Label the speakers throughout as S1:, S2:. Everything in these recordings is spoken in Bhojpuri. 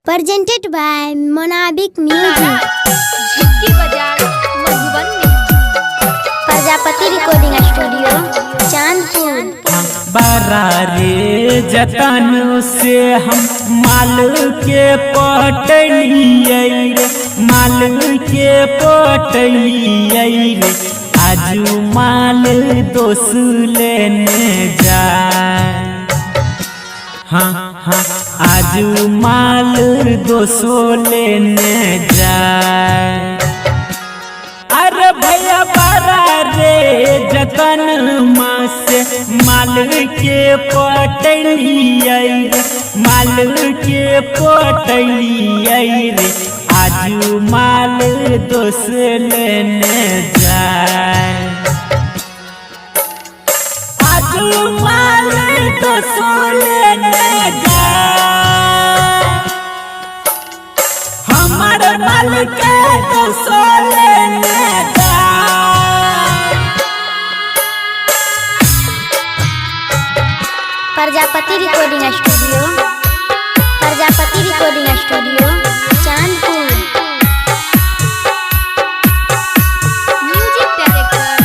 S1: presented by Monabik Music.
S2: Jhitki Bazar Madhubani.
S1: Prajapati recording studio Chandpur.
S3: बरा रे जतन से हम माल के पटलिए रे, माल के पटलिए रे। आजू माल दोस लेने जाए, हाँ हाँ आजू माल दोसो लेने जाए। अरे भैया बरा रे जतन माँ से माल के पटलिए रे, माल के पटलिए रे। आजू माल दोस लेने जाए, आजू माल दोस लेने जाए। हमार माल के दोस लेने जाए।
S1: Prajapati recording studio, Prajapati recording studio Chandpur.
S2: Music director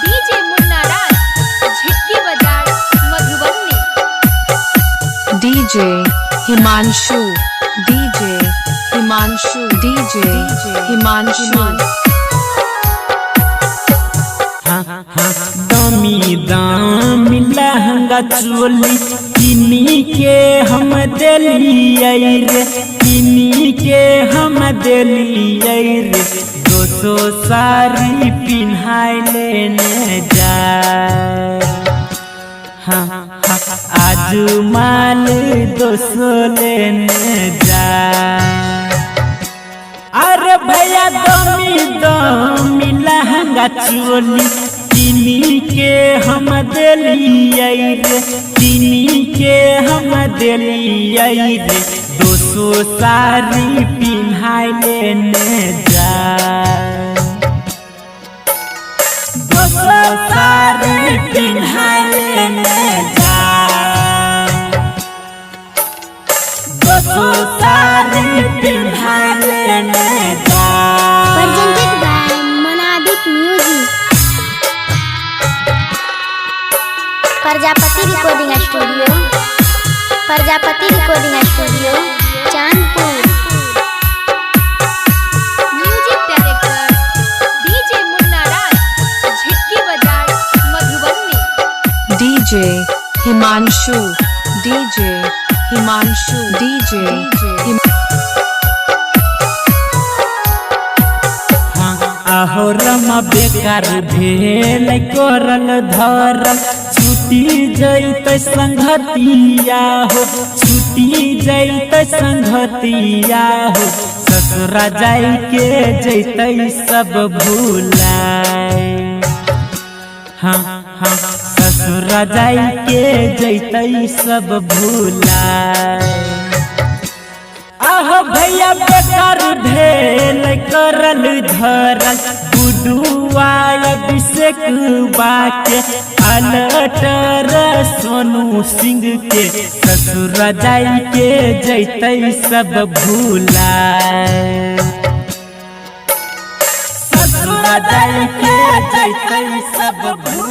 S2: DJ Munna Raj, Jhitki Bazar Madhubani.
S4: DJ Himanshu, DJ Himanshu, DJ Himanshu.
S3: दामी दामी लहंगा चोली किनी के हम दिलिए रे, किनी के हम दिलिए रे। 200 साड़ी पिन्हाई लेने जाए, हाँ हाँ आज माल 200 लेने जाए। अरे भैया दामी दामी लहंगा चोली किनी के हम दिलिए रे, किनी के हम दिलिए रे। 200 साड़ी पिन्हाई लेने जाए, 200 साड़ी पिन्हाई लेने जाए। 200 साड़ी पिन्हाई लेने जाए।
S1: Presented by Monabik Music. Prajapati recording studio, Prajapati recording studio Chandpur.
S2: Music director DJ Munna Raj, Jhitki Bazar Madhubani.
S4: DJ Himanshu, DJ Himanshu, DJ
S3: आहो रमा बेकार भेल करल धरल। छुट्टी जैत संगतिया हो, छुट्टी जैत संगतिया हो। ससुरा जाई के जैत सब भूलाए, हाँ हाँ ससुरा जाई के जैत सब भूलाए। आहो भैया बेकार भेल करल धरल। गुडुआ अभिषेक बाके अलटर सोनू सिंह के। ससुर जाई के जैते सब भूलाए, ससुर जाई के जैते सब भूलाए।